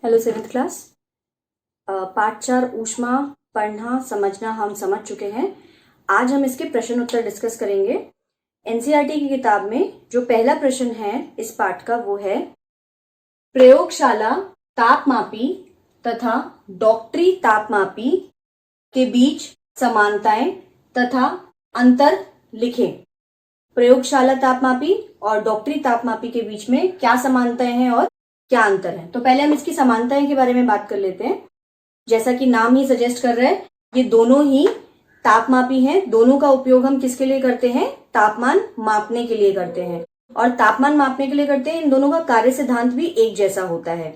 Hello seventh class. पाठ 4 ऊष्मा पढ़ना समझना हम समझ चुके हैं। आज हम इसके प्रश्न उत्तर डिस्कस करेंगे। एनसीईआरटी की किताब में जो पहला प्रश्न है इस पाठ का वो है प्रयोगशाला तापमापी तथा डॉक्टरी तापमापी के बीच समानताएं तथा अंतर लिखें। प्रयोगशाला तापमापी और डॉक्टरी तापमापी के बीच में क्या समानताएं हैं और क्या अंतर है। तो पहले हम इसकी समानताएं के बारे में बात कर लेते हैं। जैसा कि नाम ही सजेस्ट कर रहा है, ये दोनों ही तापमापी हैं। दोनों का उपयोग हम किसके लिए करते हैं? तापमान मापने के लिए करते हैं। और तापमान मापने के लिए करते हैं, इन दोनों का कार्य सिद्धांत भी एक जैसा होता है।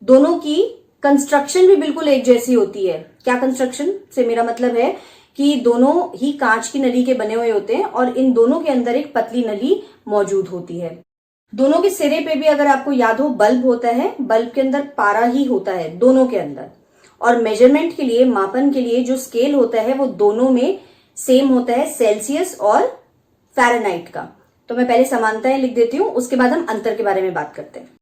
दोनों की कंस्ट्रक्शन भी बिल्कुल एक जैसी होती है। क्या कंस्ट्रक्शन से मेरा मतलब है कि दोनों ही कांच की नली के बने हुए होते हैं और इन दोनों के अंदर एक पतली नली मौजूद होती है। दोनों के सिरे पे भी अगर आपको याद हो बल्ब होता है, बल्ब के अंदर पारा ही होता है दोनों के अंदर। और मेजरमेंट के लिए, मापन के लिए जो स्केल होता है वो दोनों में सेम होता है, सेल्सियस और फ़ारेनहाइट का। तो मैं पहले समानताएं लिख देती हूं, उसके बाद हम अंतर के बारे में बात करते हैं।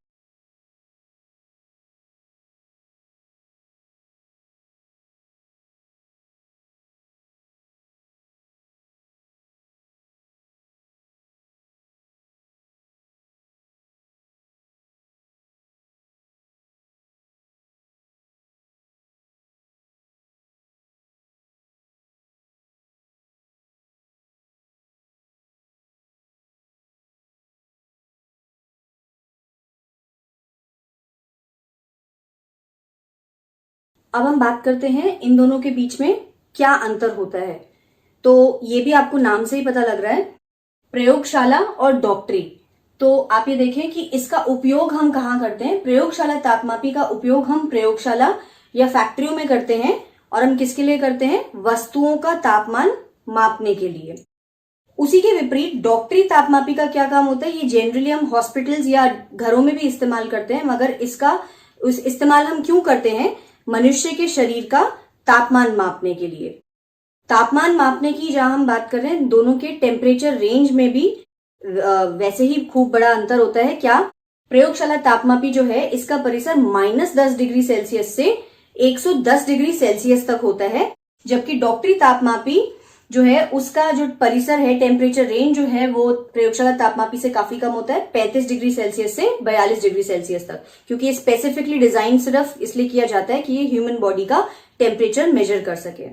अब हम बात करते हैं इन दोनों के बीच में क्या अंतर होता है। तो ये भी आपको नाम से ही पता लग रहा है, प्रयोगशाला और डॉक्टरी। तो आप ये देखें कि इसका उपयोग हम कहाँ करते हैं। प्रयोगशाला तापमापी का उपयोग हम प्रयोगशाला या फैक्ट्रियों में करते हैं। और हम किसके लिए करते हैं? वस्तुओं का तापमान मापने के लिए। उसी के विपरीत डॉक्टरी तापमापी का क्या काम होता है? ये जनरली हम हॉस्पिटल्स या घरों में भी इस्तेमाल करते हैं, मगर इसका इस्तेमाल हम क्यों करते हैं? मनुष्य के शरीर का तापमान मापने के लिए। तापमान मापने की जहां हम बात कर रहे हैं, दोनों के टेम्परेचर रेंज में भी वैसे ही खूब बड़ा अंतर होता है। क्या? प्रयोगशाला तापमापी जो है इसका परिसर -10 डिग्री सेल्सियस से 110 डिग्री सेल्सियस तक होता है, जबकि डॉक्टरी तापमापी जो है उसका जो परिसर है, टेम्परेचर रेंज जो है वो प्रयोगशाला तापमापी से काफी कम होता है, 35 डिग्री सेल्सियस से 42 डिग्री सेल्सियस तक। क्योंकि ये स्पेसिफिकली डिजाइन सिर्फ इसलिए किया जाता है कि ये ह्यूमन बॉडी का टेम्परेचर मेजर कर सके।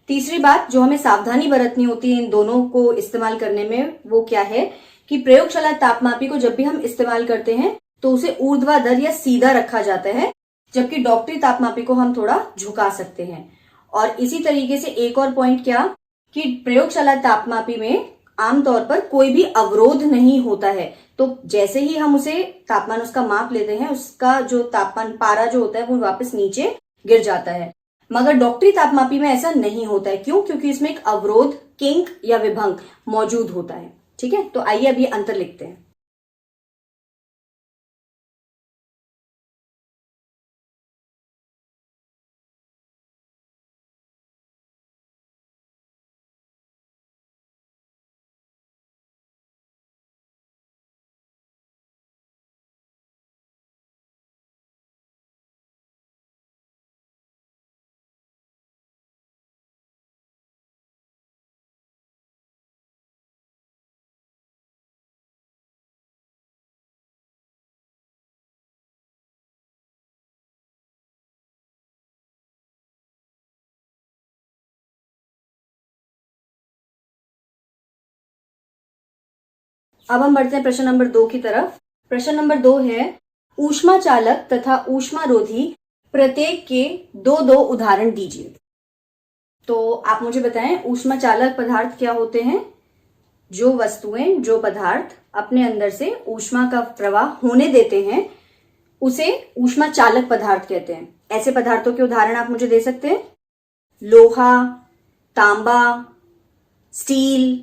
तीसरी बात जो हमें सावधानी बरतनी होती है इन दोनों को इस्तेमाल करने में, वो क्या है कि प्रयोगशाला तापमापी को जब भी हम इस्तेमाल करते हैं तो उसे ऊर्ध्वाधर या सीधा रखा जाता है, जबकि डॉक्टरी तापमापी को हम थोड़ा झुका सकते हैं। और इसी तरीके से एक और पॉइंट क्या कि प्रयोगशाला तापमापी में आमतौर पर कोई भी अवरोध नहीं होता है। तो जैसे ही हम उसे तापमान उसका माप लेते हैं, उसका जो तापमान पारा जो होता है वो वापस नीचे गिर जाता है। मगर डॉक्टरी तापमापी में ऐसा नहीं होता है। क्यों? क्योंकि इसमें एक अवरोध, किंक या विभंग मौजूद होता है। ठीक है, तो आइए अब ये अंतर लिखते हैं। अब हम बढ़ते हैं प्रश्न नंबर 2 की तरफ। प्रश्न नंबर 2 है ऊष्मा चालक तथा ऊष्मारोधी प्रत्येक के दो दो उदाहरण दीजिए। तो आप मुझे बताएं ऊष्मा चालक पदार्थ क्या होते हैं? जो वस्तुएं, जो पदार्थ अपने अंदर से ऊष्मा का प्रवाह होने देते हैं उसे ऊष्मा चालक पदार्थ कहते हैं। ऐसे पदार्थों के उदाहरण आप मुझे दे सकते हैं? लोहा, तांबा, स्टील,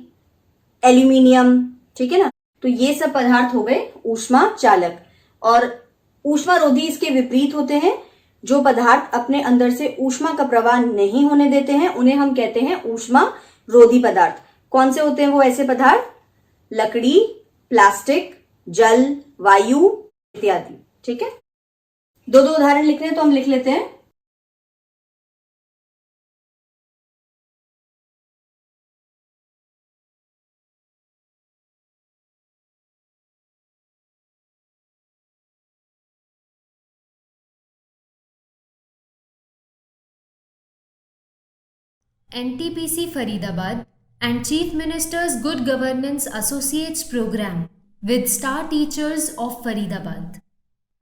एल्यूमिनियम। ठीक है ना? तो ये सब पदार्थ हो गए ऊष्मा चालक। और ऊष्मारोधी इसके विपरीत होते हैं। जो पदार्थ अपने अंदर से ऊष्मा का प्रवाह नहीं होने देते हैं उन्हें हम कहते हैं ऊष्मा रोधी पदार्थ। कौन से होते हैं वो ऐसे पदार्थ? लकड़ी, प्लास्टिक, जल, वायु इत्यादि। ठीक है, दो दो उदाहरण लिख रहे हैं तो हम लिख लेते हैं। NTPC Faridabad and Chief Minister's Good Governance Associates Program with Star Teachers of Faridabad.